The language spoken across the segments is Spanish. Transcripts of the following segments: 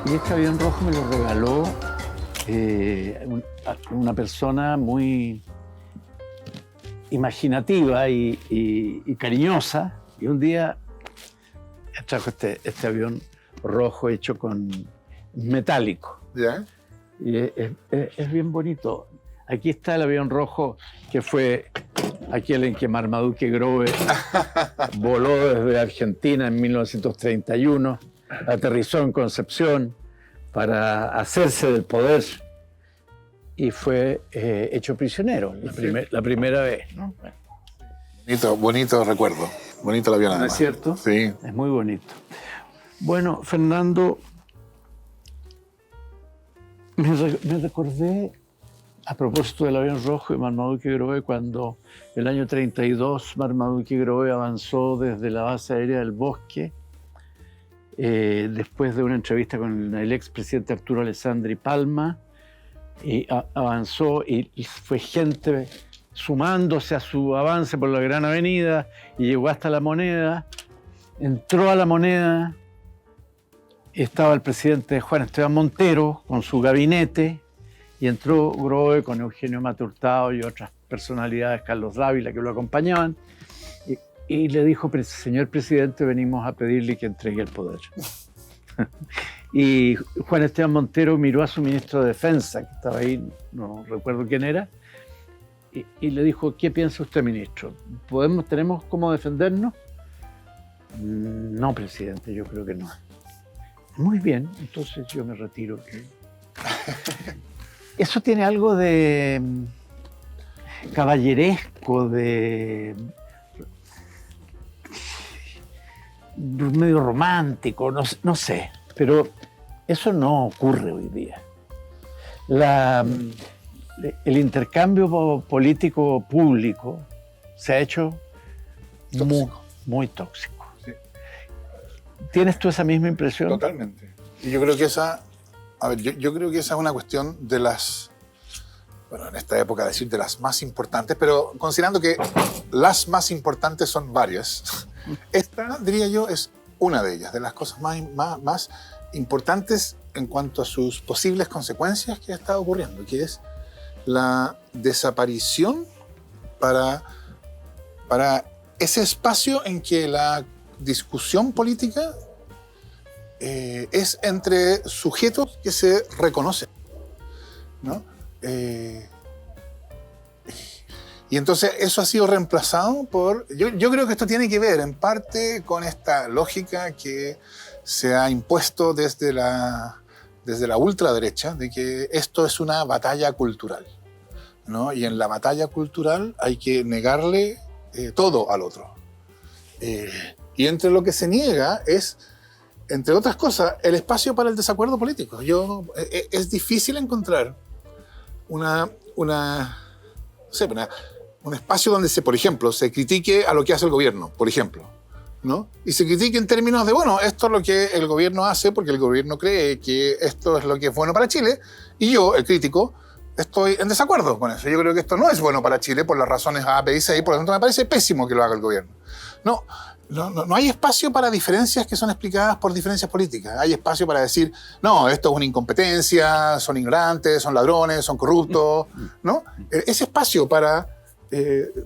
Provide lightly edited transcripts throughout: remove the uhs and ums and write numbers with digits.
Y este avión rojo me lo regaló una persona muy imaginativa y cariñosa. Y un día trajo este avión rojo hecho con metálico. ¿Ya? Y es bien bonito. Aquí está el avión rojo que fue aquel en que Marmaduke Grove voló desde Argentina en 1931, aterrizó en Concepción para hacerse del poder y fue hecho prisionero la primera vez, ¿no? Bonito recuerdo. Bonito el avión, ¿No además. es cierto? Sí. Es muy bonito. Bueno, Fernando, me recordé a propósito del avión rojo de Marmaduke Grove cuando el año 32 Marmaduke Grove avanzó desde la base aérea del Bosque después de una entrevista con el expresidente Arturo Alessandri Palma, y avanzó y fue gente sumándose a su avance por la Gran Avenida y llegó hasta la Moneda, entró a la Moneda, estaba el presidente Juan Esteban Montero con su gabinete y entró Grove con Eugenio Mate Hurtado y otras personalidades, Carlos Dávila, que lo acompañaban, y le dijo: señor presidente, venimos a pedirle que entregue el poder. Y Juan Esteban Montero miró a su ministro de Defensa, que estaba ahí, no recuerdo quién era, y le dijo: ¿qué piensa usted, ministro? ¿Tenemos cómo defendernos? No, presidente, yo creo que no. Muy bien, entonces yo me retiro. Eso tiene algo de caballeresco, de medio romántico, no sé, pero eso no ocurre hoy día. El intercambio político público se ha hecho muy tóxico. Sí. ¿Tienes tú esa misma impresión? Totalmente. Y yo creo que yo creo que esa es una cuestión de las, bueno, en esta época decir de las más importantes, pero considerando que las más importantes son varias, esta, diría yo, es una de ellas, de las cosas más importantes en cuanto a sus posibles consecuencias que está ocurriendo, que es la desaparición para ese espacio en que la discusión política es entre sujetos que se reconocen, ¿no? Y entonces eso ha sido reemplazado por... Yo creo que esto tiene que ver en parte con esta lógica que se ha impuesto desde la ultraderecha, de que esto es una batalla cultural, ¿no? Y en la batalla cultural hay que negarle todo al otro. Y entre lo que se niega es, entre otras cosas, el espacio para el desacuerdo político. Es difícil encontrar un espacio donde por ejemplo, se critique a lo que hace el gobierno, por ejemplo, ¿no? Y se critique en términos de, bueno, esto es lo que el gobierno hace porque el gobierno cree que esto es lo que es bueno para Chile, y yo, el crítico, estoy en desacuerdo con eso. Yo creo que esto no es bueno para Chile por las razones A, B y C, y por lo tanto me parece pésimo que lo haga el gobierno. No hay espacio para diferencias que son explicadas por diferencias políticas. Hay espacio para decir, no, esto es una incompetencia, son ignorantes, son ladrones, son corruptos, ¿no? Ese espacio para...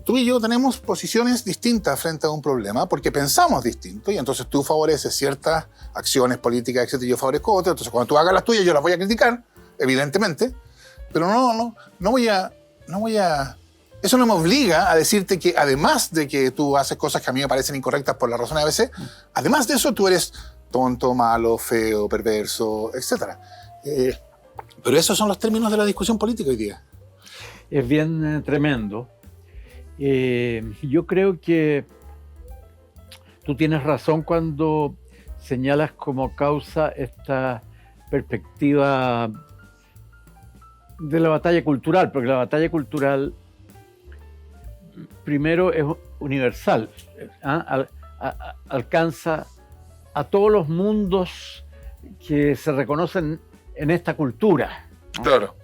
tú y yo tenemos posiciones distintas frente a un problema porque pensamos distinto, y entonces tú favoreces ciertas acciones políticas, etc., y yo favorezco otras. Entonces cuando tú hagas las tuyas yo las voy a criticar, evidentemente, pero no voy a... Eso no me obliga a decirte que además de que tú haces cosas que a mí me parecen incorrectas por la razón ABC, además de eso tú eres tonto, malo, feo, perverso, etc. Pero esos son los términos de la discusión política hoy día. Es bien tremendo. Yo creo que tú tienes razón cuando señalas como causa esta perspectiva de la batalla cultural, porque la batalla cultural primero es universal, alcanza a todos los mundos que se reconocen en esta cultura, ¿no? Claro.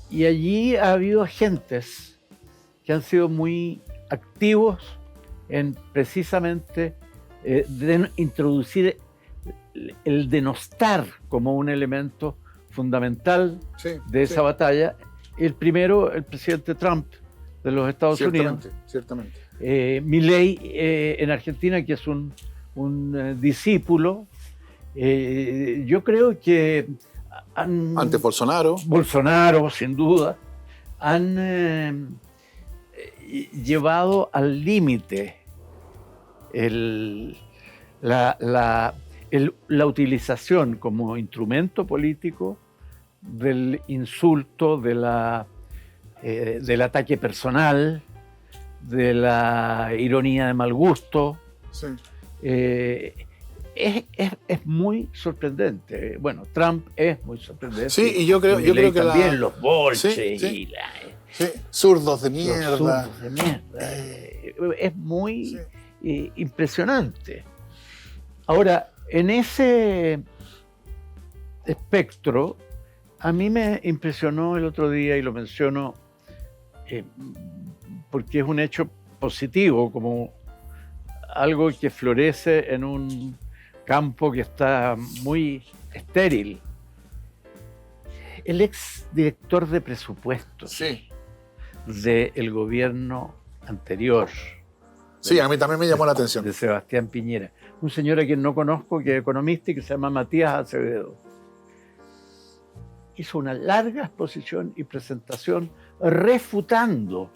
Y allí ha habido agentes que han sido muy activos en precisamente de introducir el denostar como un elemento fundamental de esa batalla. El primero, el presidente Trump de los Estados Unidos. Ciertamente. Milei en Argentina, que es un discípulo. Yo creo que Ante Bolsonaro. Bolsonaro, sin duda, han llevado al límite la utilización como instrumento político del insulto, del ataque personal, de la ironía de mal gusto. Sí. Es muy sorprendente. Bueno, Trump es muy sorprendente. Sí, y yo creo que también los bolches y zurdos de mierda. Los zurdos de mierda. Es muy impresionante. Ahora, en ese espectro, a mí me impresionó el otro día, y lo menciono porque es un hecho positivo, como algo que florece en un campo que está muy estéril. El ex director de presupuestos del gobierno anterior. Sí, a mí también me llamó la atención. De Sebastián Piñera. Un señor a quien no conozco, que es economista y que se llama Matías Acevedo. Hizo una larga exposición y presentación refutando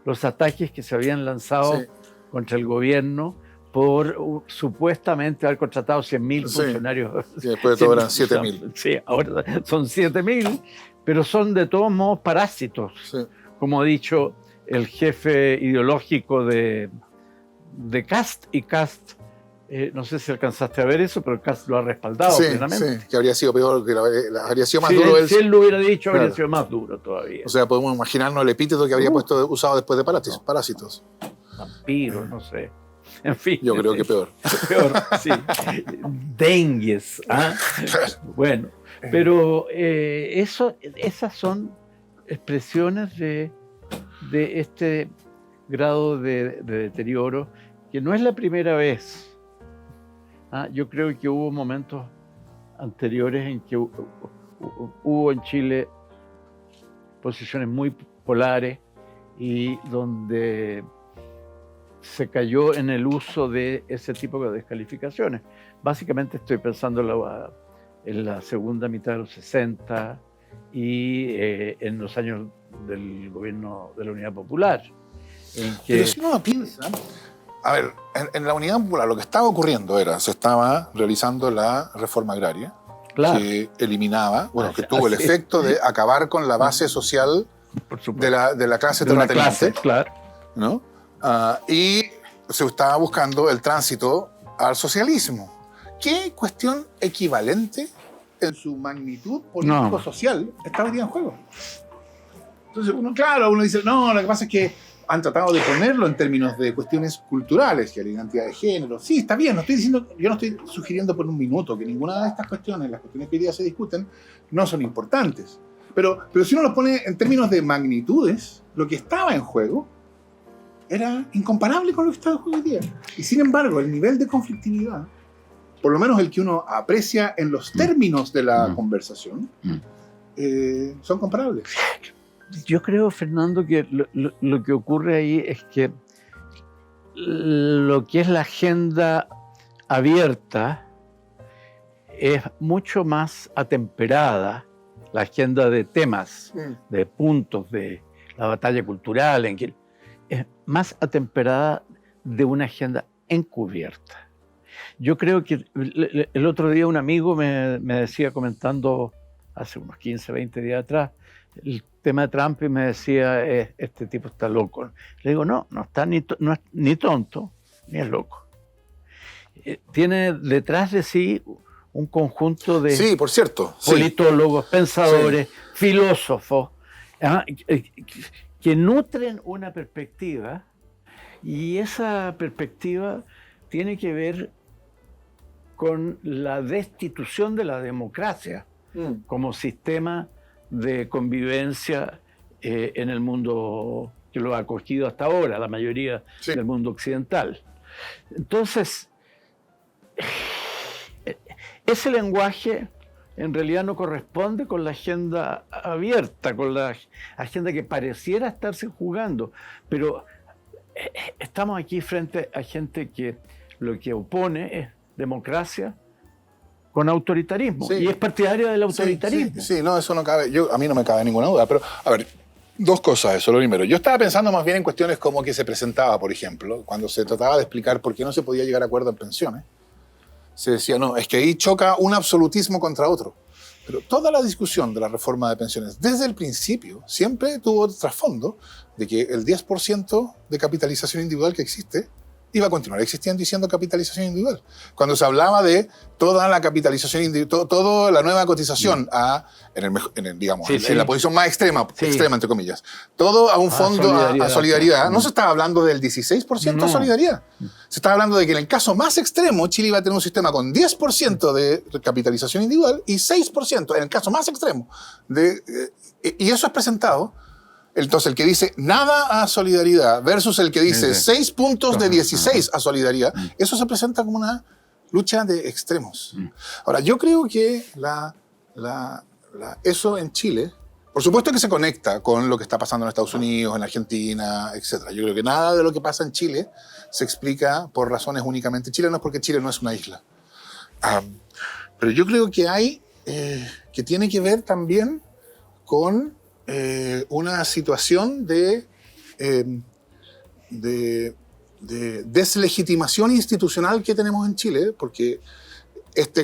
los ataques que se habían lanzado contra el gobierno por supuestamente haber contratado 100.000 funcionarios. Y después de todo eran 7.000. Sí, ahora son 7.000, pero son de todos modos parásitos. Sí. Como ha dicho el jefe ideológico de Kast, y Kast, no sé si alcanzaste a ver eso, pero Kast lo ha respaldado plenamente. Sí, que habría sido peor, que habría sido más duro. Si él lo hubiera dicho, habría sido más duro todavía. O sea, podemos imaginarnos el epíteto que habría usado después de parásitos. Vampiros, no sé. En fin. Yo creo que peor. Peor, sí. Dengues. ¿Ah? Bueno, pero esas son expresiones de este grado de deterioro, que no es la primera vez. Yo creo que hubo momentos anteriores en que hubo en Chile posiciones muy polares y donde se cayó en el uso de ese tipo de descalificaciones. Básicamente estoy pensando en la segunda mitad de los 60 y en los años del gobierno de la Unidad Popular. Pero si uno piensa, a ver, en la Unidad Popular lo que estaba ocurriendo se estaba realizando la reforma agraria, que eliminaba, que tuvo el efecto de acabar con la base social de la clase terrateniente, ¿no? Y se estaba buscando el tránsito al socialismo. ¿Qué cuestión equivalente en su magnitud político-social está hoy día en juego? Entonces, uno dice, no, lo que pasa es que han tratado de ponerlo en términos de cuestiones culturales, que la identidad de género. Sí, está bien, yo no estoy sugiriendo por un minuto que ninguna de estas cuestiones, las cuestiones que hoy día se discuten, no son importantes. Pero si uno lo pone en términos de magnitudes, lo que estaba en juego era incomparable con lo que está en juego hoy día. Y sin embargo, el nivel de conflictividad, por lo menos el que uno aprecia en los términos de la conversación, son comparables. Yo creo, Fernando, que lo que ocurre ahí es que lo que es la agenda abierta es mucho más atemperada, la agenda de temas, de puntos, de la batalla cultural, es más atemperada de una agenda encubierta. Yo creo que el otro día un amigo me decía, comentando hace unos 15, 20 días atrás, el tema de Trump, y me decía, este tipo está loco. Le digo, no está ni tonto, ni es loco. Tiene detrás de sí un conjunto de por cierto, politólogos, pensadores, filósofos, que nutren una perspectiva, y esa perspectiva tiene que ver con la destitución de la democracia como sistema de convivencia en el mundo que lo ha acogido hasta ahora, la mayoría del mundo occidental. Entonces, ese lenguaje en realidad no corresponde con la agenda abierta, con la agenda que pareciera estarse jugando, pero estamos aquí frente a gente que lo que opone es democracia con autoritarismo, sí, y es partidaria del autoritarismo. Sí, no, eso no cabe, a mí no me cabe ninguna duda, pero a ver, dos cosas eso. Lo primero, yo estaba pensando más bien en cuestiones como que se presentaba, por ejemplo, cuando se trataba de explicar por qué no se podía llegar a acuerdo en pensiones, se decía, no, es que ahí choca un absolutismo contra otro. Pero toda la discusión de la reforma de pensiones, desde el principio, siempre tuvo el trasfondo de que el 10% de capitalización individual que existe iba a continuar existiendo y siendo capitalización individual. Cuando se hablaba de toda la capitalización individual, toda la nueva cotización en la posición más extrema, entre comillas, todo a un fondo a solidaridad, no se estaba hablando del 16% de solidaridad. Se estaba hablando de que en el caso más extremo, Chile iba a tener un sistema con 10% de capitalización individual y 6% en el caso más extremo. Y eso es presentado. Entonces, el que dice nada a solidaridad versus el que dice 6 puntos de 16 a solidaridad, eso se presenta como una lucha de extremos. Ahora, yo creo que eso en Chile, por supuesto que se conecta con lo que está pasando en Estados Unidos, en Argentina, etc. Yo creo que nada de lo que pasa en Chile se explica por razones únicamente chilenas, porque Chile no es una isla. Pero yo creo que hay, que tiene que ver también con una situación de deslegitimación institucional que tenemos en Chile, porque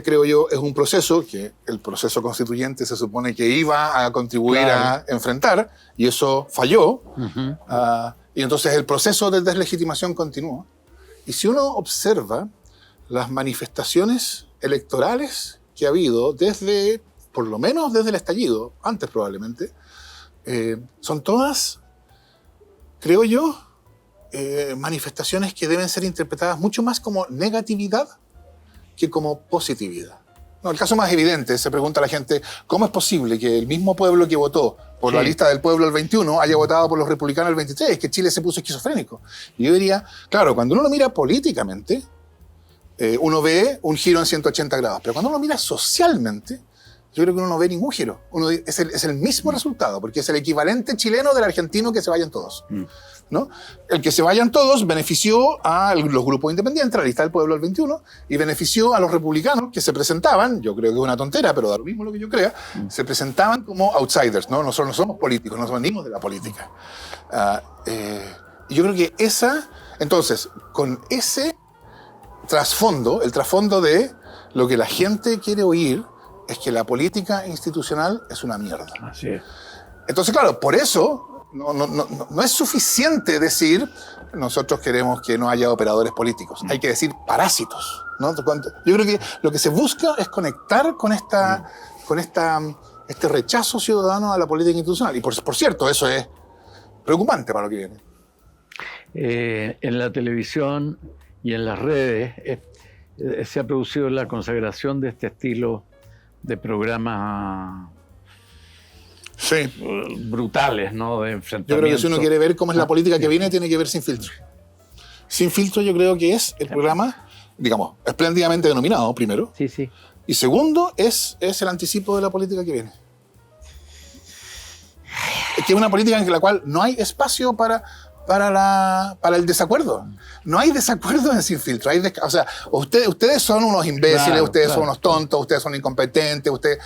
creo yo, es un proceso que el proceso constituyente se supone que iba a contribuir a enfrentar, y eso falló. Y entonces el proceso de deslegitimación continúa. Y si uno observa las manifestaciones electorales que ha habido desde, por lo menos desde el estallido, antes probablemente, son todas, creo yo, manifestaciones que deben ser interpretadas mucho más como negatividad que como positividad. No, el caso más evidente, se pregunta a la gente, ¿cómo es posible que el mismo pueblo que votó por la lista del pueblo el 21 haya votado por los republicanos el 23? Que Chile se puso esquizofrénico. Y yo diría, claro, cuando uno lo mira políticamente, uno ve un giro en 180 grados, pero cuando uno lo mira socialmente, yo creo que uno no ve ningún giro. Es el mismo resultado, porque es el equivalente chileno del argentino que se vayan todos. ¿No? El que se vayan todos benefició a los grupos independientes, a la lista del pueblo del 21, y benefició a los republicanos que se presentaban, yo creo que es una tontera, pero da lo mismo lo que yo crea, se presentaban como outsiders, ¿no? Nosotros no somos políticos, nos venimos de la política. Y yo creo que entonces, con ese trasfondo, el trasfondo de lo que la gente quiere oír, es que la política institucional es una mierda. Así es. Creo claro, por eso no es suficiente decir nosotros queremos que no haya operadores políticos. Hay que decir parásitos, ¿no? Yo creo que lo que se busca es conectar con este rechazo ciudadano a la política institucional. Y por cierto, eso es preocupante para lo que viene. En la televisión y en las redes se ha producido la consagración de este estilo de programas brutales, ¿no? De enfrentamiento. Yo creo que si uno quiere ver cómo es la política que viene, tiene que ver Sin Filtro. Sin Filtro yo creo que es el programa, digamos, espléndidamente denominado, primero. Sí. Y segundo, es el anticipo de la política que viene. Es que es una política en la cual no hay espacio para el desacuerdo. No hay desacuerdo en Sin Filtro. O sea, ustedes son unos imbéciles, ustedes son unos tontos, ustedes son incompetentes, ustedes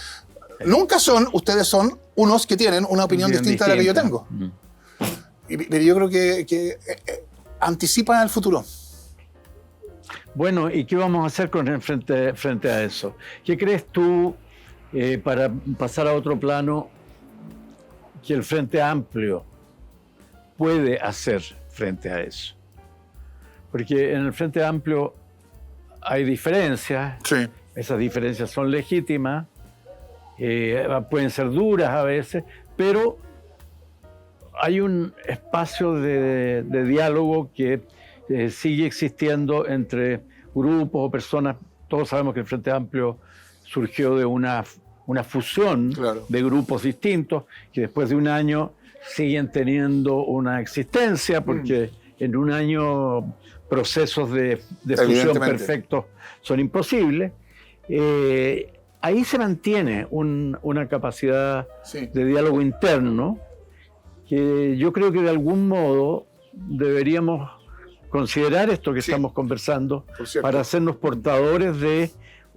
son unos que tienen una opinión distinta a la que yo tengo. Pero yo creo que anticipan el futuro. Bueno, ¿y qué vamos a hacer frente a eso? ¿Qué crees tú, para pasar a otro plano, que el Frente Amplio puede hacer frente a eso? Porque en el Frente Amplio hay diferencias, esas diferencias son legítimas, pueden ser duras a veces, pero hay un espacio de diálogo que sigue existiendo entre grupos o personas. Todos sabemos que el Frente Amplio surgió de una fusión de grupos distintos que después de un año siguen teniendo una existencia, porque en un año procesos de fusión perfectos son imposibles. ahí se mantiene una capacidad Sí. de diálogo interno que yo creo que de algún modo deberíamos considerar esto que Sí. estamos conversando Por cierto. para hacernos portadores de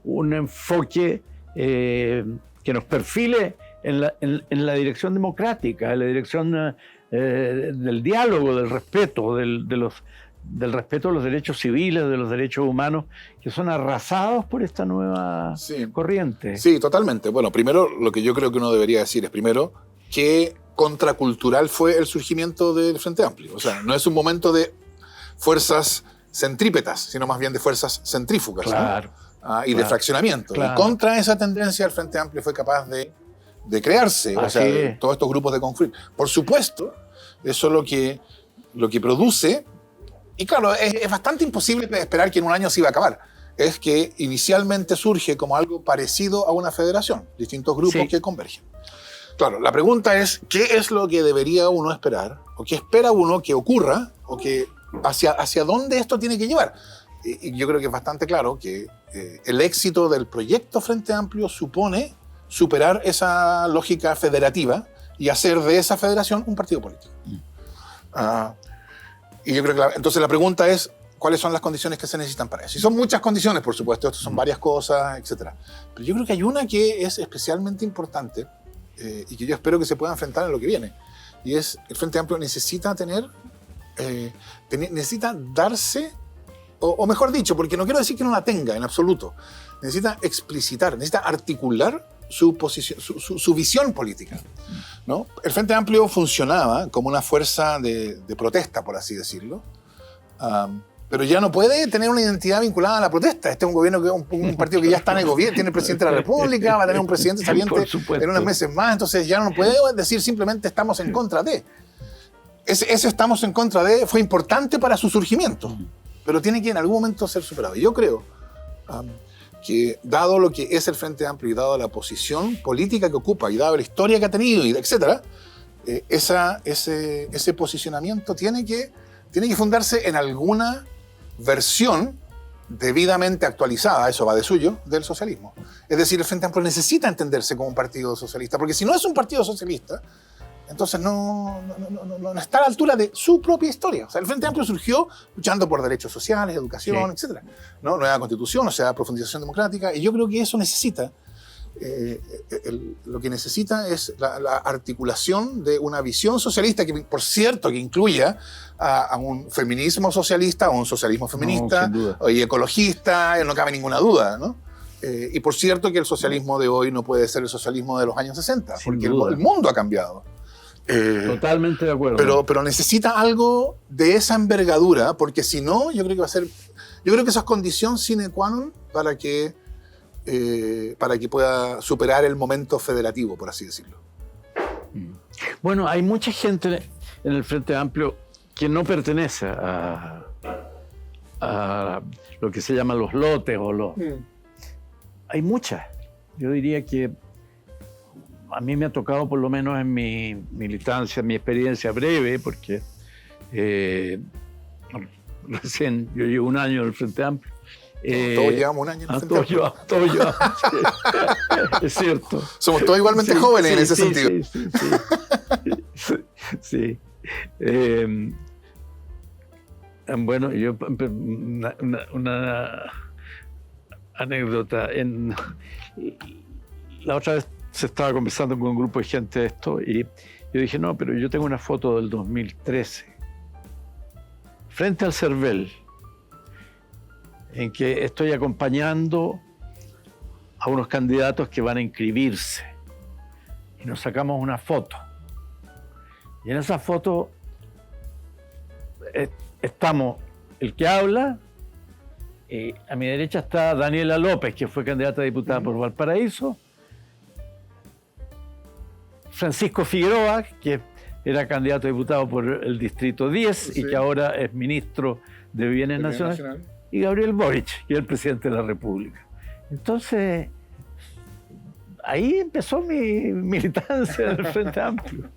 un enfoque que nos perfile en la dirección democrática, en la dirección del diálogo, del respeto, del respeto a los derechos civiles, de los derechos humanos, que son arrasados por esta nueva Sí. corriente. Sí, totalmente. Bueno, primero lo que yo creo que uno debería decir es primero que contracultural fue el surgimiento del Frente Amplio. O sea, no es un momento de fuerzas centrípetas, sino más bien de fuerzas centrífugas, Claro. ¿no? Y de Claro. fraccionamiento. Claro. Y contra esa tendencia el Frente Amplio fue capaz de crearse, o Así sea, es. todos estos grupos de conflicto. Por supuesto, eso lo que produce, y claro, es bastante imposible esperar que en un año se iba a acabar, es que inicialmente surge como algo parecido a una federación, distintos grupos Sí. que convergen. Claro, la pregunta es, ¿qué es lo que debería uno esperar? ¿O qué espera uno que ocurra? ¿O que hacia dónde esto tiene que llevar? Y yo creo que es bastante claro que el éxito del proyecto Frente Amplio supone superar esa lógica federativa y hacer de esa federación un partido político. Y yo creo que entonces la pregunta es, ¿cuáles son las condiciones que se necesitan para eso? Y son muchas condiciones, por supuesto, esto son varias cosas, etc. Pero yo creo que hay una que es especialmente importante y que yo espero que se pueda enfrentar en lo que viene. Y es, el Frente Amplio necesita necesita darse, o mejor dicho, porque no quiero decir que no la tenga en absoluto, necesita explicitar, necesita articular su posición, su visión política, ¿no? El Frente Amplio funcionaba como una fuerza de protesta, por así decirlo, pero ya no puede tener una identidad vinculada a la protesta. Este es un gobierno, un partido que ya está en el gobierno, tiene el presidente de la República, va a tener un presidente saliente en unos meses más, entonces ya no puede decir simplemente estamos en contra de. Ese estamos en contra de fue importante para su surgimiento, pero tiene que en algún momento ser superado. Y yo creo que dado lo que es el Frente Amplio y dado la posición política que ocupa y dado la historia que ha tenido, etc., ese posicionamiento tiene que fundarse en alguna versión debidamente actualizada, eso va de suyo, del socialismo. Es decir, el Frente Amplio necesita entenderse como un partido socialista, porque si no es un partido socialista, entonces no está a la altura de su propia historia. O sea, el Frente Amplio surgió luchando por derechos sociales, educación, Sí. etc. ¿No? Nueva constitución, o sea, profundización democrática, y yo creo que eso necesita, lo que necesita es la articulación de una visión socialista que, por cierto, que incluya a un feminismo socialista, a un socialismo feminista, sin duda. y ecologista, no cabe ninguna duda, ¿no? Y por cierto que el socialismo de hoy no puede ser el socialismo de los años 60, Sin porque duda. el mundo ha cambiado. Totalmente de acuerdo. Pero necesita algo de esa envergadura, porque si no, yo creo que eso es condición sine qua non para que pueda superar el momento federativo, por así decirlo. Bueno, hay mucha gente en el Frente Amplio que no pertenece a lo que se llaman los lotes o los... Hay muchas. Yo diría que a mí me ha tocado, por lo menos en mi militancia, en mi experiencia breve, porque recién yo llevo un año en el Frente Amplio. Todos llevamos un año en el Frente Amplio. Todos llevamos, sí. Es cierto. Somos todos igualmente Sí, jóvenes en sí, ese sí, sentido. Sí. Bueno, yo una anécdota. La otra vez se estaba conversando con un grupo de gente de esto y yo dije, no, pero yo tengo una foto del 2013 frente al CERVEL en que estoy acompañando a unos candidatos que van a inscribirse y nos sacamos una foto. Y en esa foto estamos el que habla, a mi derecha está Daniela López, que fue candidata a diputada por Valparaíso, Francisco Figueroa, que era candidato a diputado por el Distrito 10 Sí. y que ahora es ministro de Bienes Nacionales, y Gabriel Boric, que es el presidente de la República. Entonces, ahí empezó mi militancia en el Frente Amplio,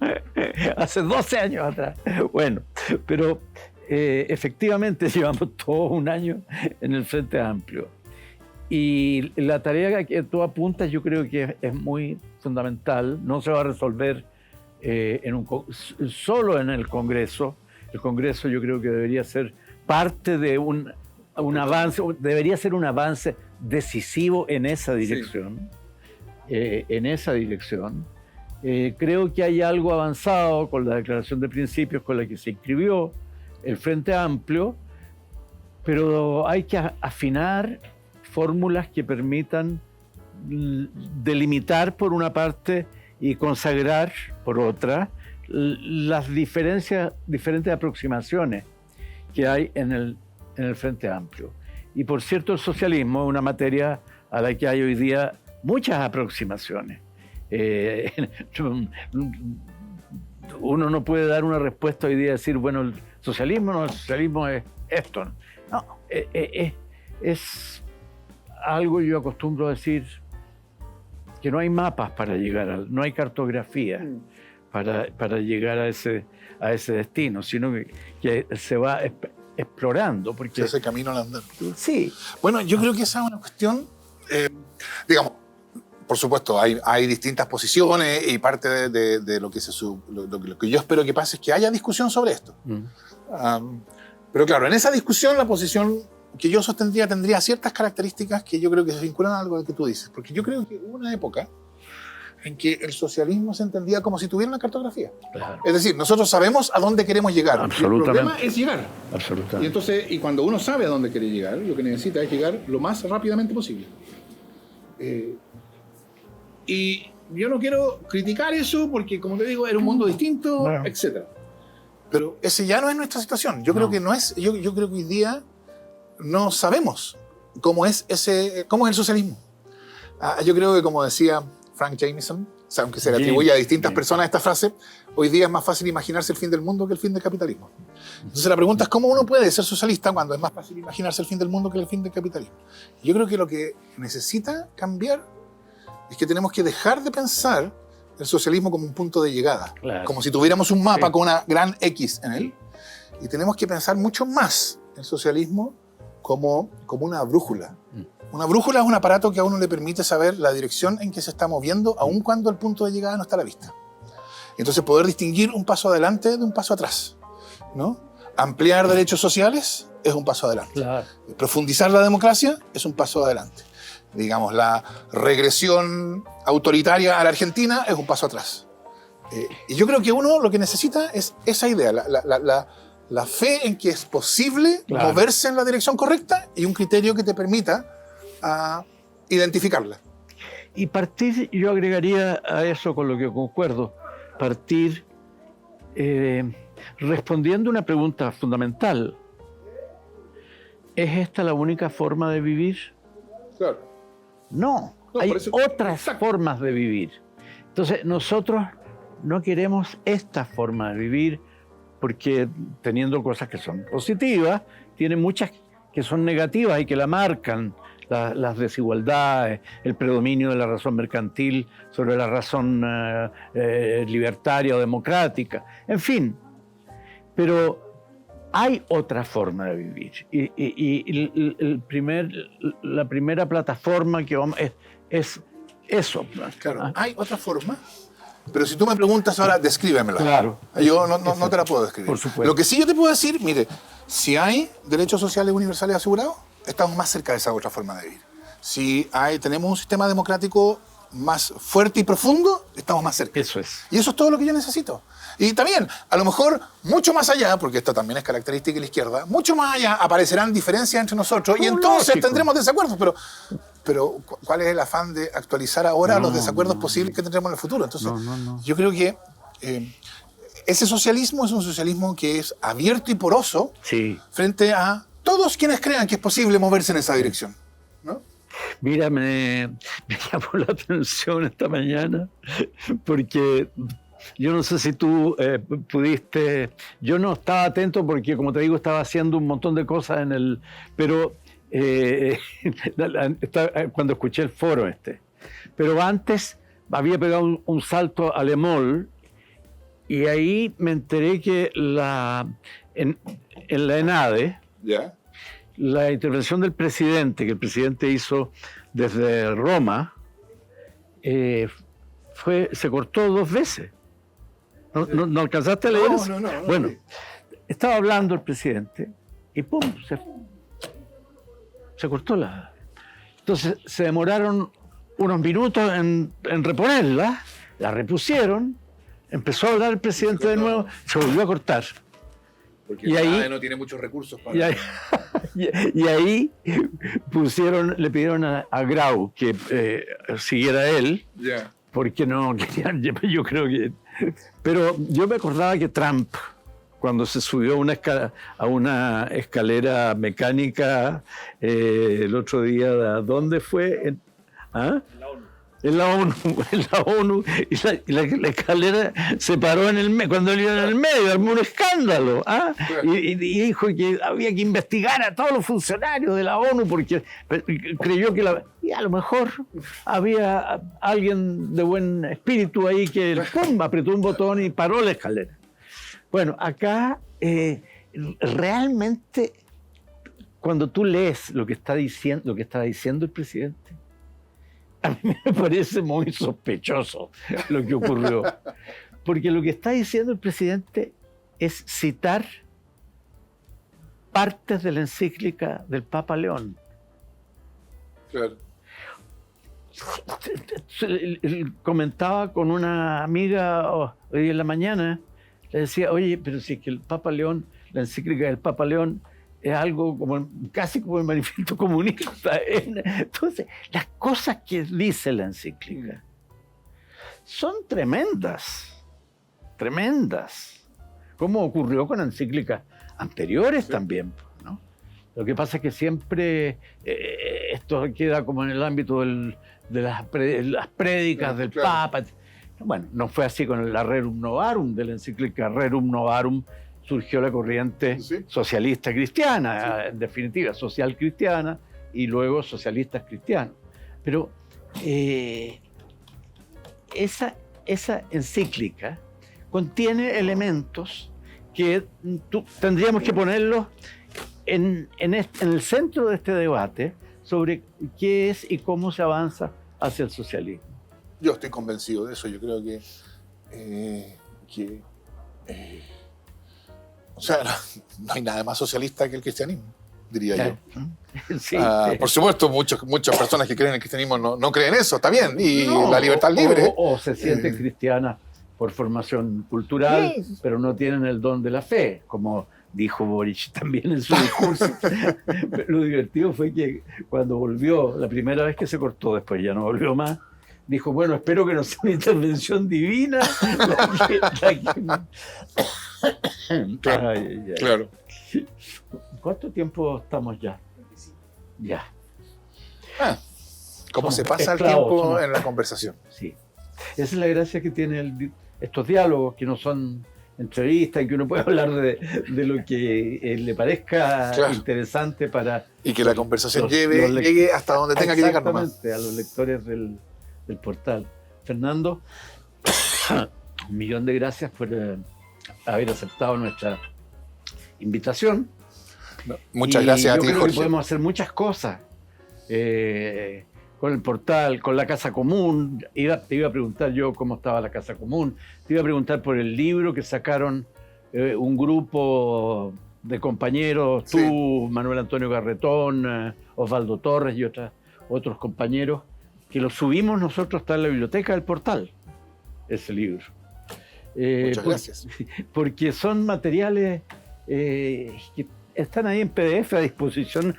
hace 12 años atrás. Bueno, pero efectivamente llevamos todo un año en el Frente Amplio. Y la tarea que tú apuntas yo creo que es muy fundamental. No se va a resolver solo en el Congreso. El Congreso yo creo que debería ser parte de un avance, debería ser un avance decisivo en esa dirección. Creo que hay algo avanzado con la declaración de principios con la que se inscribió el Frente Amplio, pero hay que afinar fórmulas que permitan delimitar por una parte y consagrar por otra las diferentes aproximaciones que hay en el Frente Amplio. Y por cierto, el socialismo es una materia a la que hay hoy día muchas aproximaciones. Uno no puede dar una respuesta hoy día y decir, bueno, el socialismo es esto. No, es algo, yo acostumbro a decir, que no hay mapas para llegar no hay cartografía para llegar a ese destino, sino que se va explorando. Porque ese camino al andar. Sí. Bueno, yo creo que esa es una cuestión, digamos, por supuesto, hay distintas posiciones y parte de lo que yo espero que pase es que haya discusión sobre esto. Pero claro, en esa discusión la posición que yo sostendría tendría ciertas características que yo creo que se vinculan a algo que tú dices. Porque yo creo que hubo una época en que el socialismo se entendía como si tuviera una cartografía. Claro. Es decir, nosotros sabemos a dónde queremos llegar. Absolutamente. El problema es llegar. Absolutamente. Y cuando uno sabe a dónde quiere llegar, lo que necesita es llegar lo más rápidamente posible. Y yo no quiero criticar eso porque, como te digo, era un mundo distinto, bueno, etc. Pero ese ya no es nuestra situación. Yo creo que no es. Yo creo que hoy día no sabemos cómo es el socialismo. Yo creo que, como decía Frank Jameson, o sea, aunque se le atribuye a distintas personas esta frase, hoy día es más fácil imaginarse el fin del mundo que el fin del capitalismo. Entonces la pregunta es cómo uno puede ser socialista cuando es más fácil imaginarse el fin del mundo que el fin del capitalismo. Yo creo que lo que necesita cambiar es que tenemos que dejar de pensar el socialismo como un punto de llegada, claro, como si tuviéramos un mapa con una gran X en él, y tenemos que pensar mucho más el socialismo como una brújula. Una brújula es un aparato que a uno le permite saber la dirección en que se está moviendo, aun cuando el punto de llegada no está a la vista. Entonces poder distinguir un paso adelante de un paso atrás, ¿no? Ampliar derechos sociales es un paso adelante. Claro. Profundizar la democracia es un paso adelante. Digamos, la regresión autoritaria a la Argentina es un paso atrás. Y yo creo que uno lo que necesita es esa idea, la fe en que es posible, claro, moverse en la dirección correcta y un criterio que te permita identificarla. Y partir, yo agregaría a eso con lo que concuerdo, partir respondiendo una pregunta fundamental. ¿Es esta la única forma de vivir? Claro. No, hay otras formas de vivir. Entonces, nosotros no queremos esta forma de vivir porque teniendo cosas que son positivas, tiene muchas que son negativas y que la marcan, las desigualdades, el predominio de la razón mercantil sobre la razón libertaria o democrática, en fin. Pero hay otra forma de vivir y la primera plataforma que vamos es eso. Claro, hay otra forma, pero si tú me preguntas ahora, descríbemela. Claro. Yo no te la puedo describir. Por supuesto. Lo que sí yo te puedo decir, mire, si hay derechos sociales universales asegurados, estamos más cerca de esa otra forma de vivir. Si tenemos un sistema democrático más fuerte y profundo, estamos más cerca. Eso es. Y eso es todo lo que yo necesito. Y también, a lo mejor, mucho más allá, porque esto también es característica de la izquierda, mucho más allá aparecerán diferencias entre nosotros y entonces lógico, tendremos desacuerdos, pero ¿cuál es el afán de actualizar ahora los desacuerdos posibles que tendremos en el futuro? Entonces, yo creo que ese socialismo es un socialismo que es abierto y poroso frente a todos quienes crean que es posible moverse en esa dirección, ¿no? Mira, me llamó la atención esta mañana porque yo no sé si tú pudiste, yo no estaba atento porque, como te digo, estaba haciendo un montón de cosas pero cuando escuché el foro pero antes había pegado un salto a Le Mall y ahí me enteré que en la ENADE la intervención del presidente, que el presidente hizo desde Roma, se cortó 2 veces. ¿No alcanzaste a leer eso? No. Bueno, estaba hablando el presidente y ¡pum! Se cortó la... Entonces se demoraron unos minutos en reponerla, la repusieron, empezó a hablar el presidente de nuevo, se volvió a cortar. Porque y ahí no tiene muchos recursos para... y ahí le pidieron a Grau que siguiera él, Ya. porque no querían, yo creo que... Pero yo me acordaba que Trump, cuando se subió a una escalera mecánica el otro día, ¿dónde fue? En la ONU, y la escalera se paró cuando él iba en el medio, armó un escándalo, y dijo que había que investigar a todos los funcionarios de la ONU porque creyó que y a lo mejor había alguien de buen espíritu ahí que ¡pum! Apretó un botón y paró la escalera. Bueno, acá realmente cuando tú lees lo que estaba diciendo el presidente, a mí me parece muy sospechoso lo que ocurrió. Porque lo que está diciendo el presidente es citar partes de la encíclica del Papa León. Claro. Comentaba con una amiga hoy en la mañana, le decía, oye, pero si es que el Papa León, la encíclica del Papa León, es algo casi como el manifiesto comunista. Entonces, las cosas que dice la encíclica son tremendas, como ocurrió con encíclicas anteriores también, ¿no? Lo que pasa es que siempre esto queda como en el ámbito de las prédicas del Papa. Bueno, no fue así con la Rerum Novarum, de la encíclica Rerum Novarum, surgió la corriente socialista cristiana, en definitiva, social cristiana, y luego socialistas cristianos. Pero esa encíclica contiene elementos que tendríamos que ponerlos en el centro de este debate sobre qué es y cómo se avanza hacia el socialismo. Yo estoy convencido de eso. Yo creo que o sea, no hay nada más socialista que el cristianismo, diría yo. Sí. Por supuesto, muchas personas que creen en el cristianismo no creen eso, está bien, y la libertad libre. O se sienten cristianas por formación cultural, pero no tienen el don de la fe, como dijo Boric también en su discurso. Lo divertido fue que cuando volvió, la primera vez que se cortó, después ya no volvió más, dijo, bueno, espero que no sea una intervención divina. Claro. ¿Cuánto tiempo estamos ya? Ya. ¿Cómo se pasa el tiempo en la conversación? Sí. Esa es la gracia que tiene estos diálogos, que no son entrevistas y que uno puede hablar de lo que le parezca interesante para... Y que la conversación llegue hasta donde tenga que llegar nomás. Exactamente, a los lectores del portal. Fernando, 1.000.000 de gracias por haber aceptado nuestra invitación. Muchas gracias a ti, Jorge. Yo creo que podemos hacer muchas cosas con el portal, con la Casa Común. Te iba a preguntar yo cómo estaba la Casa Común. Te iba a preguntar por el libro que sacaron un grupo de compañeros, tú, Manuel Antonio Garretón, Osvaldo Torres y otros compañeros, que lo subimos nosotros, está en la biblioteca del portal, ese libro. Muchas gracias. Porque son materiales que están ahí en PDF a disposición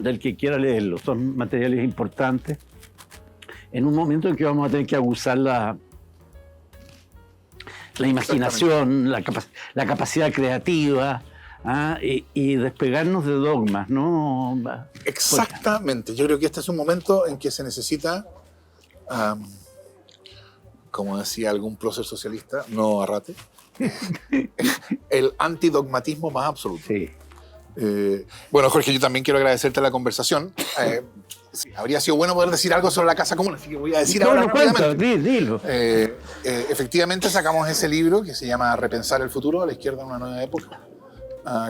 del que quiera leerlo. Son materiales importantes en un momento en que vamos a tener que abusar la imaginación, la capacidad creativa, y despegarnos de dogmas, ¿no? Exactamente. Yo creo que este es un momento en que se necesita, como decía algún prócer socialista, no Arrate, el antidogmatismo más absoluto. Sí. Bueno, Jorge, yo también quiero agradecerte la conversación. Sí, habría sido bueno poder decir algo sobre la Casa Común, así que voy a decir ahora rápidamente. Dilo. Efectivamente sacamos ese libro que se llama Repensar el futuro, a la izquierda de una nueva época.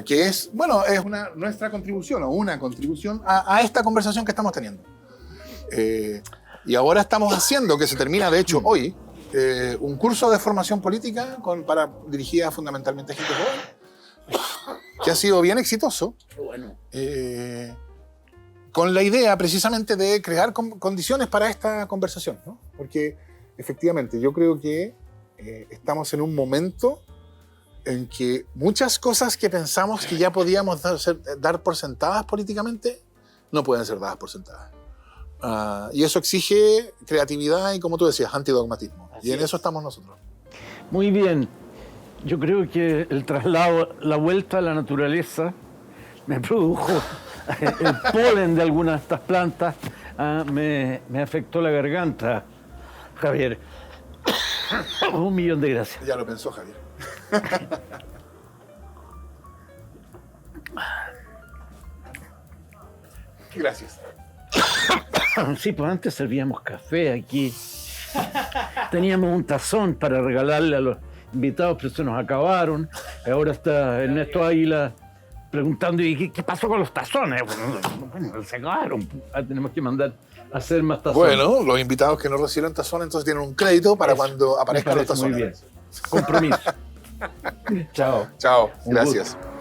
que es, bueno, es nuestra contribución o una contribución a esta conversación que estamos teniendo. Y ahora estamos haciendo, que se termina de hecho hoy, un curso de formación política dirigida fundamentalmente a gente joven, que ha sido bien exitoso, con la idea precisamente de crear condiciones para esta conversación, ¿no? Porque efectivamente yo creo que estamos en un momento en que muchas cosas que pensamos que ya podíamos dar por sentadas políticamente no pueden ser dadas por sentadas. Y eso exige creatividad y, como tú decías, antidogmatismo. Y en eso estamos nosotros. Muy bien. Yo creo que el traslado, la vuelta a la naturaleza me produjo el polen de algunas de estas plantas. Me afectó la garganta, Javier. 1.000.000 de gracias. Ya lo pensó, Javier. Gracias. Sí, pues antes servíamos café aquí. Teníamos un tazón para regalarle a los invitados, pero se nos acabaron. Ahora está Ernesto Águila preguntando, ¿y qué pasó con los tazones? Bueno, se acabaron. Tenemos que mandar a hacer más tazones. Bueno, los invitados que no recibieron tazones entonces tienen un crédito para cuando aparezcan los tazones. Muy bien. Compromiso. Chao. Chao, Un gracias. gusto.